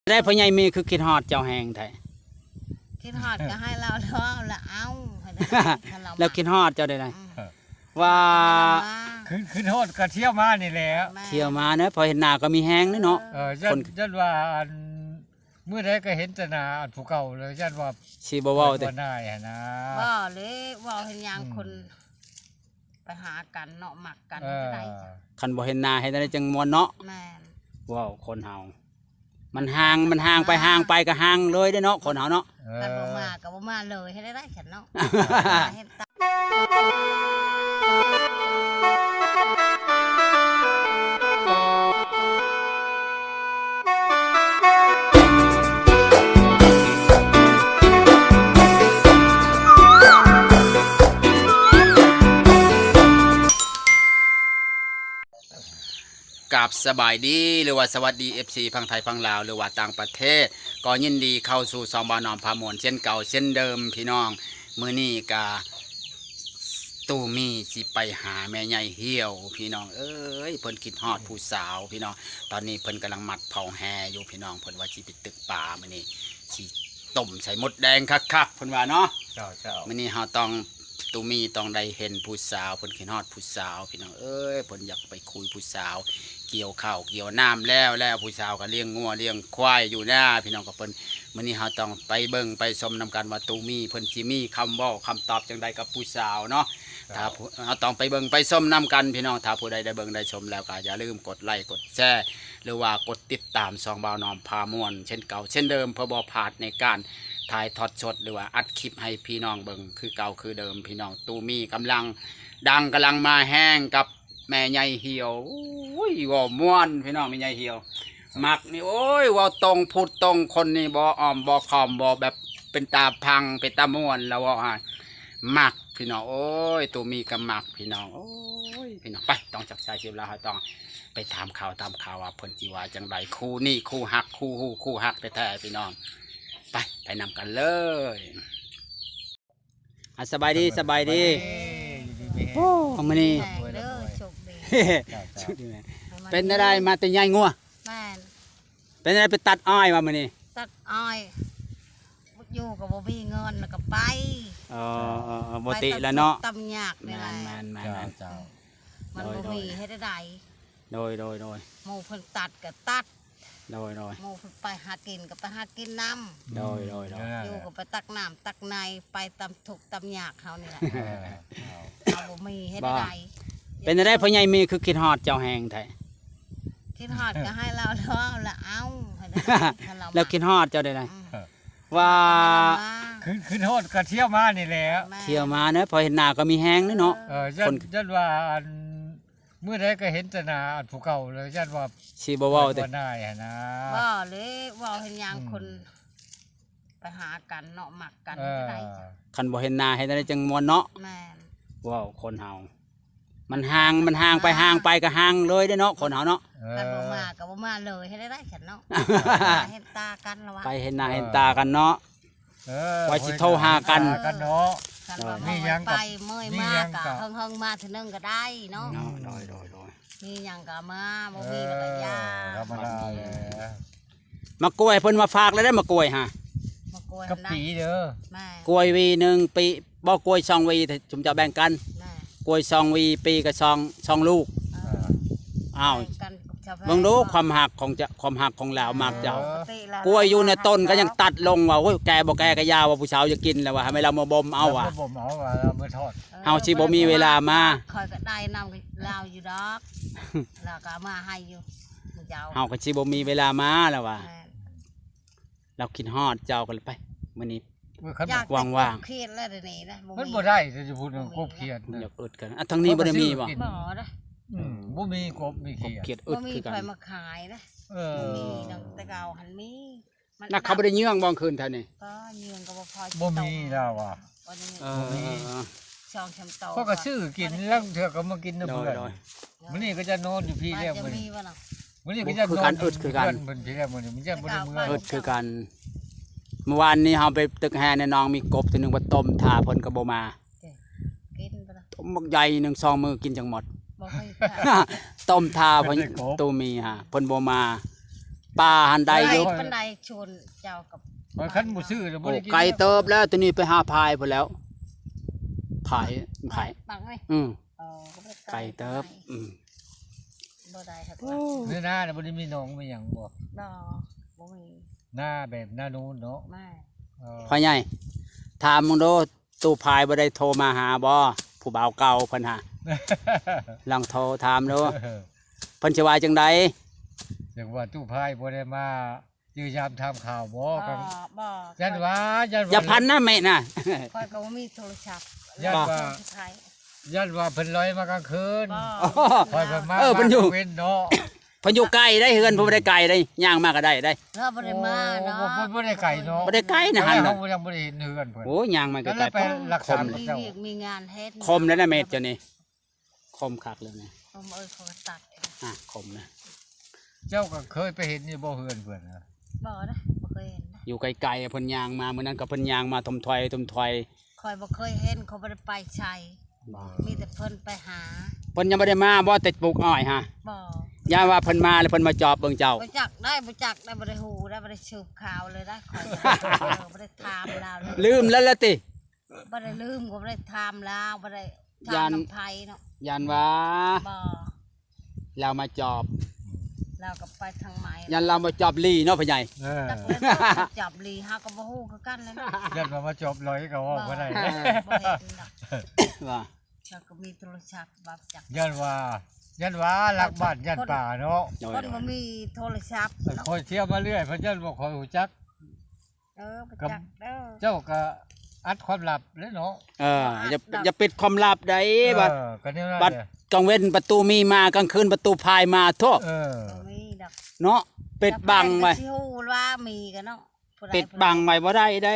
ได้พ่อใหญ่มีคือคิดฮอดเจ้าแหงแท้ คิดฮอดก็ให้เราแล้วละเอาแล้วคิดฮอดเจ้าได้ไดว่าขึ้นโทษก็เที่ยวมานี่แหละเที่ยวมาเนอะพอเห็นหน้าก็มีแฮงเนาะยันว่าเมื่อใดก็เห็นแต่หน้าอันผู้เก่าเลยยันว่าสิบ่เว้าแต่นายนะบ่เลยว่าเห็นอย่างคนไปหากันเนาะหมักกันได้คันบ่เห็นหน้าเห็นได้จังม่วนเนาะแม่นว้าวคนเฮามันห่างไปก็ห่างเลยเด้เนาะคนเฮาเนาะกันบ่มาก็บ่มาเลยให้ได้ฉันเนาะเห็นตกับสบายดีหรือว่าสวัสดี FC พังไทยพังลาวหรือว่าต่างประเทศก็ยินดีเข้าสู่2บ่าวนอมพามวลเช่นเก่าเช่นเดิมพี่น้องมื้อนี้ก็ตู้มีสิไปหาแม่ใหญ่เหี่ยวพี่น้องเอ้ยเพิ่นคิดฮอดผู้สาวพี่น้องตอนนี้เพิ่นกำลังมัดเผาแฮอยู่พี่น้องเพิ่นว่าสิไปตึกป่ามื้อนี้สิต้มใส่มดแดงคักๆเพิ่นว่าเนาะเจ้ามื้อนี้เฮาต้องตูมีต้องได้เห็นผู้สาวเพิ่นคิดฮอดผู้สาวพี่น้องเอ้ยเพิ่นอยากไปคุยผู้สาวเกี่ยวข้าวเกี่ยวน้ำแล้วผู้สาวก็เลี้ยงงัวเลี้ยงควายอยู่หน้าพี่น้องกับเพิ่นมื้อนี้เฮาต้องไปเบิ่งไปชมนำกันว่าตูมีเพิ่นสิมีคำเว้าคำตอบจังใดกับผู้สาวเนาะถ้าเฮาต้องไปเบิ่งไปชมนำกันพี่น้องถ้าผู้ใดได้เบิ่งได้ชมแล้วก็อย่าลืมกดไลค์กดแชร์หรือว่ากดติดตาม2บ่าวนอมพามวลเช่นเก่าเช่นเดิมเพื่อบ่พลาดในการถ่ายทอดสดหรือว่าอัดคลิปให้พี่น้องเบิ่งคือเก่าคือเดิมพี่น้องตูมีกำลังดังกำลังมาแห้งกับแม่ใหญ่เหี่ยวโอ้ยว่าม่วนพี่น้องแม่ใหญ่เหี่ยวมักนี่โอ้ยว่าตรงพูดตรงคนนี่บ่อ้อมบ่คอมบ่แบบเป็นตาพังเป็นตาม่วนแล้วว่ามักพี่น้องโอ้ยตูมีก็มักพี่น้องโอ้ยพี่น้องไปต้องจับสายชิบแล้วต้องไปถามข่าวว่าเพิ่นสิว่าจังไดคู่นี่คู่ฮักคู่ฮู้คู่ฮักแท้ๆพี่น้องไปนำกันเลยสบายดีโอ้มื้อนี้เป็นอะไรมาแต่ใหญ่งัวแม่นเป็นอะไรไปตัดอ้อยมามื้อนี้ตัดอ้อยอยู่ก็บ่มีเงินแล้วก็ไปบ่ติแล้วเนาะตำยากนี่แหละเจ้ามันบ่มีให้ได้โดยหมู่เพิ่นตัดก็ตัดโดยหมู่เพิ่นไปหากินก็ไปหากินน้ำโดยอยู่ก็ไปตักน้ำตักในไปตำทุกตำยากเขานี่แหละเอาบ่มีให้ได้เป็นอะไรพ่อใหญ่มีคือคิดฮอดเจ้าแหงแท้คิดฮอดก็ให้เราแล้วละเอาแล้วคิดฮอดเจ้าได้ไดว่าขึ้นโทษก็เที่ยวมานี่แหละเที่ยวมาเนอะพอเห็นหน้าก็มีแฮงเนาะยันว่าเมื่อใดก็เห็นแต่หน้าอันผู้เก่าเลยยันว่าสิบ่เว้าแต่นายนะบ่เลยว่าเห็นอย่างคนไปหากันเนาะหมักกันได้คันบ่เห็นหน้าเห็นได้จังม่วนเนาะแม่นว้าวคนเฮามันห่างไปก็ห่างเลยเด้เนาะคนเฮาเนาะกันบ่มาก็บ่มาเลยให้ได้ฉันเนาะเห็นตากันแล้วว่าไปเห็นหน้าเห็นตากันเนาะไว้สิโทรหากันเนาะมีหยังก็ไปเมื่อยมากก็เฮิงมาทีนึงก็ได้เนาะโดยมีหยังก็มาบ่มีแล้วก็ยาธรรมดาเลยมากล้วยเพิ่นมาฝากแล้วได้มากล้วยฮะมากล้วยกับปีเด้อแม่กล้วยวี1ปีบ่กล้วย2วีจุมจะแบ่งกันกล้วย2วีปีก็2ลูกอ้าวเบิ่งดูความหักของลาวมากเจ้ากล้วยอยู่ในต้นก็ยังตัดลงว่าโอ้ยแก่บ่แก่ก็ยาวว่าผู้สาวจะกินแล้วว่าให้เรามาบ่มเอาว่ะบ่มเอาว่ามื้อทอดเฮาสิบ่มีเวลามาคอยก็ได้นำลาวอยู่ดอกแล้วก็มาให้อยู่เฮาก็สิบ่มีเวลามาแล้วว่ะเราคิดฮอดเจ้ากันไปมื้อนี้ว่างๆเครียดแล้วเดี๋ยวนี้นะมันบ่ได้จะพูดกบเครียดอยากอึดกันทางนี้บ่ได้มีบ่นะบ่มีกบมีเครียดอึดคือกันบ่มีใครมาขายนะมีแต่เก่าหันมีนักเขาบ่ได้เยื่องบ่คืนเท่านี้ก็เยื่องก็บ่พอบ่มีแล้วว่ะบ่มีช่องชำโตพวกก็ซื้อกินแล้วเถื่อก็มากินน้ำเพื่อนมื้อนี้ก็จะนอนอยู่พี่แล้วมื้อนี้ก็จะนอนอึดคือกันเพิ่นพี่แล้วมื้อนี้มันจะบ่ได้มื้ออึดคือกันเมื่อวานนี้เฮาไปตึกแฮในน้องมีกบตัวนึงว่าต้มทาเพิ่นก็บ่มากินบ่ล่ะต้มบักใหญ่1 2มื้อกินจังหมดต้มทาเพิ่นตูมีฮะเพิ่นบ่มา ป่าหันใดอยู่ ปันใดชนเจ้ากับ ข่อยคันบ่ซื้อแล้วบ่ โอ้ ได้กิน ไก่เติบแล้วตัวนี้ไปหาพายพุ่นแล้วพาย ปังไหม อืม อ๋อก็บ่ด้ ไก่เติบบ่ได้ครับ เนื้อหน้าน่ะบ่ได้มีหนองมีหยังบ่ ดอบ่มี หน้าแบบหน้านู้นเนาะ ไม่ เออ พ่อใหญ่ถามมึงดูตู้พายบ่ได้โทรมาหาบ่ผู้บ่าวเก่าเพิ่นหาลองโทรถามดูเพิ่นสิว่าจังได อย่างว่าตู้พายบ่ได้มายือยามทำข่าวบ่ บ่ กัน บ่ ยันว่ายันว่า อย่าพันนะแม่น่ะ คอยก็บ่มีโทรศัพท์ ยันว่า ใช้ ยันว่าเพิ่นลอยมากลางคืน บ่ คอยเพิ่นมา เพิ่นอยู่ เว้นเนาะ เพิ่นอยู่ไกลได้เฮือนเพิ่นบ่ได้ไกลได้ย่างมาก็ได้ได้ เราบ่ได้มาเนาะ บ่ได้ไก่เนาะ บ่ได้ไกลนะหั่น เฮา น่ะ ยังบ่ได้เห็นเฮือนเพิ่น โอ้ย่างมาก็ ก็เล ไกล ยไปรักษา คม มีเวียกมีงานเฮ็ด คมแล้วนะเม็ดเจ้านี่คมคักเลยนะ ผมเขาก็ตัดเอง คมนะ เจ้าก็เคยไปเห็นนี่บ่เฮือนเพิ่นนะ บ่นะบ่เคยเห็นนะ อยู่ไกลๆเพิ่นย่างมามื้อนั้นก็เพิ่นย่างมาทมถอย คอยบ่เคยเห็นเขาบ่ได้ไปใช้มีแต่เพิ่นไปหา เพิ่นยังบ่ได้มาบ่ติดปลูกอ้อยฮะ บ่ ย่าว่าเพิ่นมาแล้วเพิ่นมาจอบเบิ่งเจ้า บ่จักได้บ่จักได้บ่ได้ฮู้ได้บ่ได้สืบข่าวเลยได้คอยบ่ได้ถามลาวเลย ลืมแล้วล่ะติ บ่ได้ลืมก็บ่ได้ถามลาวบ่ได้ ยั ถาม น น้ำไผเนาะ ยันว่า บ่ เรามาจอบ เราก็ไปทางไหน ยันเรามาจอบลี่เนาะพ่อใหญ่ เออ จักเลยเนาะจับลีเฮาก็บ่ฮู้คือกันเลยเนาะ ยันว่ามาจบลอยก็ว่าบ่ได้ บ่เห็นดอก ว่า เราก็มีโทรศัพท์บ่จัก ยันว่ารักบ้านยันป่าเนาะ โดย คนบ่มีโทรศัพท์ คอยเที่ยวมาเรื่อยเพราะยันบ่คอยหูจัก บ่จักเด้อ เจ้าก็อัดความลับเลยเนาะ อย่าปิดความลับได้บัด ก็เนี่ยนะ บัดกลางเว้นประตูมีมากลางคืนประตูพายมาโทษ เออ บ่มีดอก เนาะปิดบังไว้ สิฮู้ว่ามีกันเนาะผู้ใ ปิดบังไว้บ่ได้ได้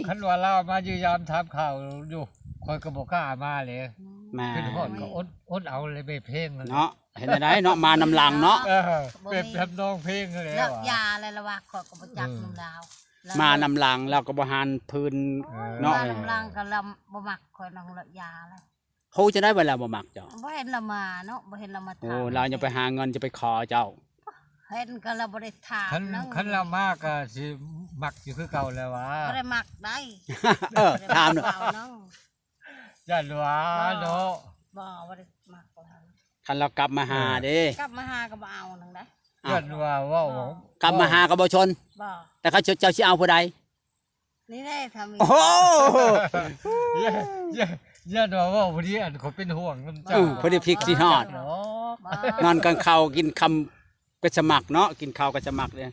คันว่าเรามายืยามถามข่าวอยู่คอยก็บ่กล้ามาเลย แม่ ขึ้นฮอดก็อดเอาเลยไปเพลงนั่น เนาะเห็นได้เนาะมานำหลังเนาะ เออเป็นทำนองเพลงนั่นแหละ เลิกยาอะไรละว่าขอยก็บ่จักนำลาว มานำหลังแล้วก็บ่หันพื้น เนาะ มานำลังก็ลำบ่มักขอยนองเลิกยาเลย ฮู้จะได้เวลาบ่มักเจ้า บ่เห็นละมาเนาะบ่เห็นละมา โอ้ ถาม เราจะไปหาเงินจะไปขอเจ้า เห็นก็เราบ่ได้ถาม คันเรามากก็สิมักอยู่คือเก่าแล้ววะ บ่ได้มักได้ ถามหน่อย เนาะ ย่านว่าเนาะ บ่ได้มักแล้ว คันเรากลับมาหาเด้ กลับมาหาก็บ่เอานังได้ ย่านว่าเว้าก ลับมาหาก็บ่ชน บ่ แต่เขาเจ้าสิเอาผู้ใด นี่ได้ทำอีก โอ้โห ย่านว่าเว้าพอดีอันเขาเป็นห่วงน้ำ เอ เจ้า อพอดีพริกสิฮอด เนาะ บ่ นอนกลางข้าวกินคำกระสมักเนาะกินข้าวกระสมักเนี่ย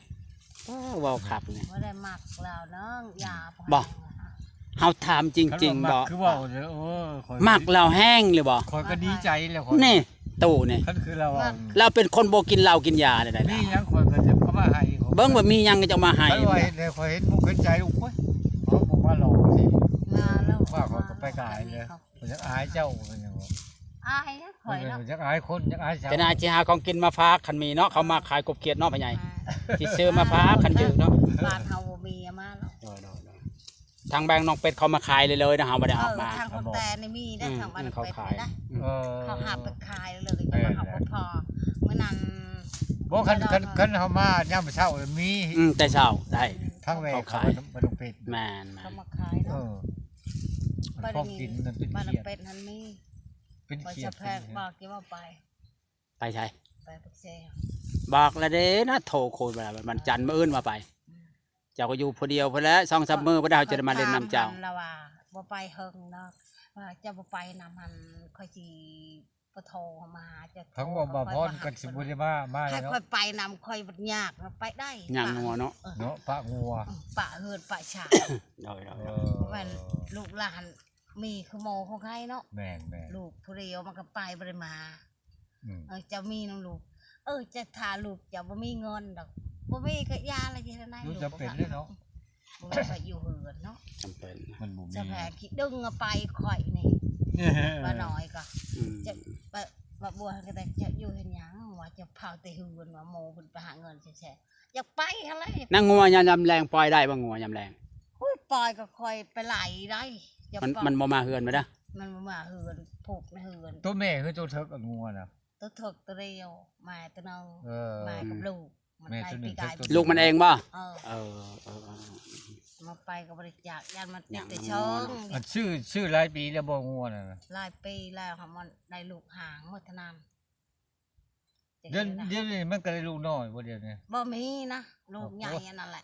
เว้าคักเนี่ย บ่ได้มักแล้วเนาะยา บ่ เฮาถามจริงๆบ่ คือเว้าเด้อข้อย มักเราแห้งหรือบ่ ข้อยก็ดีใจแล้วข้อย นี่ตู้นี่ คันคือเราอะ เราเป็นคนบ่กินเหล้ากินยาได้ นี่ยังข้อยก็จะเข้ามาให้ เบิ่งว่ามีหยังก็จะมาให้ ให้ข้อยเห็นเลยข้อยเห็นมุกเห็นใจโอ้ยเขาบอกว่าหลอกสิ มาแล้ว ว่าข้อยก็ไปกายเลยข้อยจะอายเจ้าเป็นยังไง อายนะข่อยเนาะ จะอายคนจะอายชาว จะน่าสิหาของกินมาฝากคันมีเนาะเขามาขายกบเขียดเนาะพ่อใหญ่สิซื้อมาฝากคันอยู่เนาะ บ้านเฮาบ่มีมาแล้ว ทางแบงค์น้องเป็ดเขามาขายเลยนะเฮาบ่ได้ออกมา ทางคนแต่นี่มีได้ทางบ้าน เขา เป็ด ขาย ได้ เออ เขาหาไปขายเลยจะมาเขาบ่พอเมื่อนั้น บ่คันเฮามาย่ำเช้ามี แต่เช้าได้ ทั้งแหวก เขาขาย บ่ต้องเป็ด แม่น เขามาขาย เอ เนาะ อมันของกินมันเป็น บ้าน เขียด เป็ดนั้นมี เป็น พอ เขีย จะ ด แพงบอกกี่ว่าไป ไปใช่ ไปปักเซ บอกแล้วเด้นะโทรโคตรว่ามันจันทร์มื้ออื่นมาไป เจ้าก็อยู่ผู้เดียวพุ่นแหล้ว2-3มื้อบ่ได้เฮาจะได้มาเล่นน้ำเจ้า ละว่าบ่ไปเฮิงเนาะว่าจะบ่ไปนำหันค่อยสิบ่โทรมาหาจะ ทั้งบ่พรกันสิบ่ได้มา ให้ แล้ว ค่อยไปนำค่อยบ่ยากไปได้ ย่างงัวเนาะ เนาะปะงัว ปะเฮือนปะฉา โดย แม่นลูกหลานมีคือโมของใครเนาะ แม่น ลูกผู้เดียวมันก็ไปบ่ได้มา อืม จะมีน้องลูกจะทาลูกจะบ่มีเงินดอกบ่มีก็ยาอะไรที่นั่น รู้จะเป็นเลยเนาะ บ่มีไปอยู่เฮือนเนาะ จำเป็น มันบ่มี จะแพ้คิดดึงเอาไปข่อยนี่บ่น้อยก็จะบ่บัวก็แต่จะอยู่เฮ็ดหยังว่าจะเผาแต่เฮือนว่าโมเพิ่นไปหาเงินแท้ๆอยากไปหั่นแหละ นั่งงัวยามแรงปล่อยได้บ่งัวยามแรง อุ้ยปล่อยก็ค่อยไปไหลได้จะ มันบ่มาเฮือนมาเด้อ มันบ่มาเฮือนผูกในเฮือน ตัวแม่คือตัวเถิกกับงัวน่ะ ตัวถกตัวเดียวแม่ตัวนึง เออ แม่กับลูก มันได้ปีกาย ลูกมันเองบ่ เออ เออ มาไปก็บริจาคยันมันติดแต่เชิง มันชื่อหลายปีแล้วบ่งัวน่ะ หลายปีแล้วค่ะมันได้ลูกหางหมดทนาน เดี๋ยวนี้มันก็ได้ลูกน้อยบ่เดี๋ยวนี้ บ่มีนะลูกใหญ่อันนั้นแหละ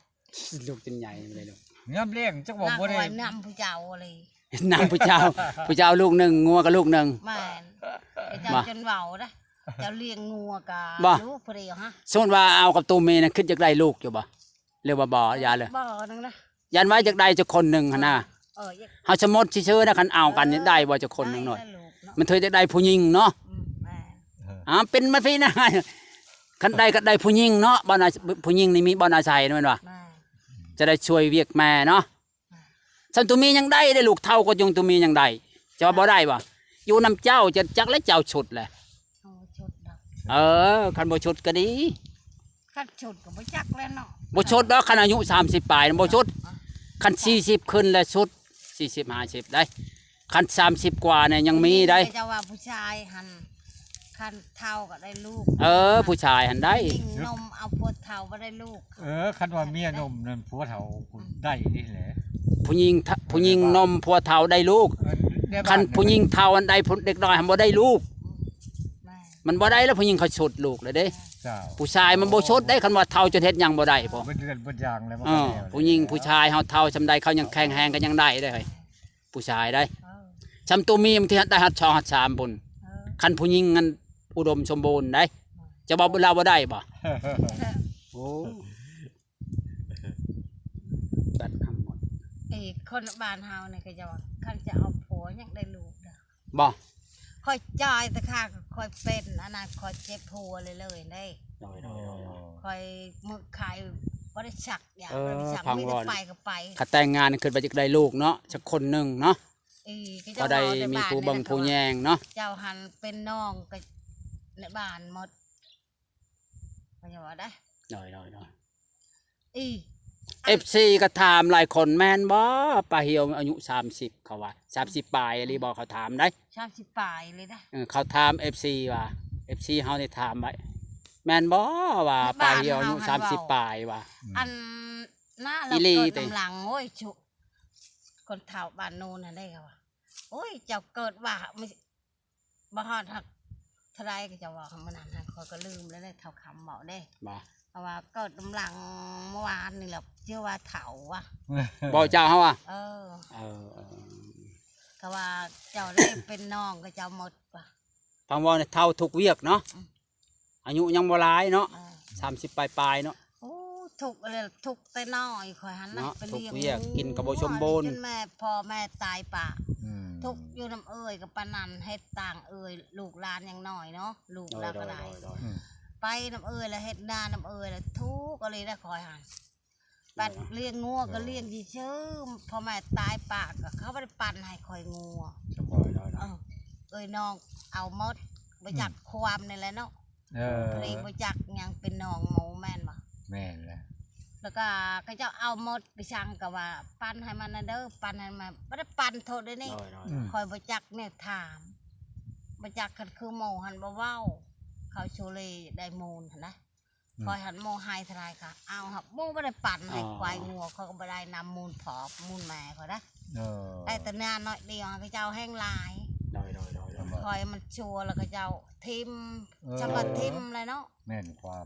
ลูกจนใหญ่เลยลูก ยามแรงจักบอก นาง บ่ได้ คอยนำผู้เจ้าเลย นางผู้เจ้าลูกหนึ่งงัวกับลูกหนึ่ง แม่นเจ้า มา จนเว้านะเจ้าเลี้ยงงัวกะ บ่ ลูกเพรียวฮะ สมมติว่าเอากับตูเมนะขึ้นจากได้ลูกอยู่บ่เรียกว่าบ่ยาเลย บ่นึงนะ ยันไว้จากได้จะคนหนึ่งหั่นน่ะ ยัง เฮาสมมติซื่อๆนะคันเอากันนี่ได้บ่จะคนหนึงหน่อย ได้ลูกเนาะ มันเธอจะได้ผู้หญิงเนาะ แม่น เป็นมาพี่นะคันได้ก็ได้ผู้หญิงเนาะบ่น่าผู้หญิงนี่มีบ่น่าใช่แม่นว่า แม่ จะได้ช่วยเวียกแม่เนาะฉันตูมียังได้ลูกเท่าก็ยงตูมียังได้จะว่าบ่ได้บ่อยู่นำเจ้าจะจักและเจ้าฉุดแหละ เอาชุดดอก คันบ่ฉุดก็ดี คัดชุดก็บ่จักแล้วเนาะ บ่ฉุดดอกคันอายุ30ปลายน่ะบ่ฉุดคัน40ขึ้นแล้วฉุด40 50ได้คัน30กว่าเนี่ยยังมีได้ เจ้าว่าผู้ชายหันคันเท่าก็ได้ลูก ผู้ชายหันได้ ยิงนมเอาปวดเท่าบ่ได้ลูก คันว่าเมียนมนั่นผัวเฒ่าได้นี่แหละ ผู้หญิงนมผัวเฒ่าได้ลูกคันผู้หญิงเฒ่าอันใดเด็กน้อยหันบ่ได้ลูก แม่ มันบ่ได้แล้วผู้หญิงเขาฉุดลูกเลยเด้ เจ้า ผู้ชายมันบ่ฉุดได้คันว่าเฒ่าจนเฮ็ดหยังบ่ได้พอ เบิดเดือนเบิดยางแล้วมัน ผู้หญิงผู้ชายเฮาเฒ่าซำใดเขายังแข็งแรงก็ยังได้เด้เฮ้ยผู้ชายได้ เออ ซำตัวมีมันที่ได้ฮัด2ฮัด3พุ่น เออ คันผู้หญิงมันอุดมสมบูรณ์ได้จะบอกเราบ่ได้บ่โอ้ตัดคำหมด คนบ้านเฮานี่ก็จะว่าคันจะเอาผัวยังได้ลูกเด้อ บ่ ค่อยจอยแต่ข้าก็ค่อยเป็นอันนั้นค่อยเจ็บผัวเลยได้ ค่อยมึกไข่บ่ได้ชักอย่างบ่ได้ชักมีแต่ไปก็ไป ถ้าแต่งงานขึ้นไปจะได้ลูกเนาะสักคนหนึงเนาะ ก็ ก็ได้มีผู้เบังผู้แยงเนาะ เจ้าหันเป็นน้องก็ในบ้านหมดก็จะว่าได้ FC ก็ถามหลายคนแม่นบ่ป้าเหี่ยวอายุ30เขาว่า30ปลายอีหลีบ่เขาถามได้ 30ปลายเลยนะ เขาถาม FC ว่า FC เฮาได้ถามไว้แม่นบ่ว่าป้าเหี่ยวอายุ30ปลายว่า อันหน้าเรา อีหลี เกิด ติ กำลังโอ้ยชุคนเฒ่าบ้านโน้นน่ะได้ค่ะว่าโอ้ยเจ้าเกิดว่าไม่บ่ฮอดหักเท่าไรก็จะว่าคำนั้นคอยก็ลืมแล้วได้เท่าคำบอกได้ บ่ เพราะว่าเกิดกำลังเมื่อวานนี่แหละเชื่อว่าเฒ่าว่ะ บ่เจ้าเฮาอ่ะ เออ เออ ก็ว่าเจ้าได้เป็นน้องก็เจ้าหมดว่ะ ฟังว่าเท่าทุกเวียกเนาะอายุยังบ่หลายเนาะ เออ 30ปลายๆเนาะ โอ้ทุกอะไรทุกแต่น้อยคอยหันนะ เนาะ ไปเลี้ยง ทุกเวียกกินกับบ่สมบูรณ์ จนแม่พ่อแม่ตายปะทุกอยู่น้ำเอ่ยกับปานันเฮ็ดต่างเอ่ยลูกหลานยังน้อยเนาะลูกหลานก็ได้ไปน้ำเอ่ยแล้วเฮ็ดนาน้ำเอ่ยแล้วทุกก็เลยได้คอยหันปัดเลี้ยงงัวก็เลี้ยงชื่อๆพ่อแม่ตายปะก็เขาไม่ได้ปั่นให้คอยงัวเอ้ยน้องเอาหมดไปจักความนี่แหละเนาะพรีไปจักยังเป็นน้องหมูแม่นบ่ แม่นแหละ แล้วก็เขาเจ้าเอาหมดไปช่างกับว่าปันให้มันนะเด้อปันให้มันไม่ได้ปันโทษด้วยนี่คอยบจักเนี่ยถามบจักคันคือโมหันบ่เว้าเขาโชเลได้มูลนะคอยหันโมไฮทลายค่ะเอาครับโมไม่ได้ปั่นให้ควายงัวเขาก็ไม่ได้นำมูลผอบมูลแม่เขาได้ได้แต่นานน้อยเดียวเขาเจ้าแห้งลายคอยมันชัวแล้วก็เจ้าทิมจังหวัดทิมเลยเนาะ แม่นความ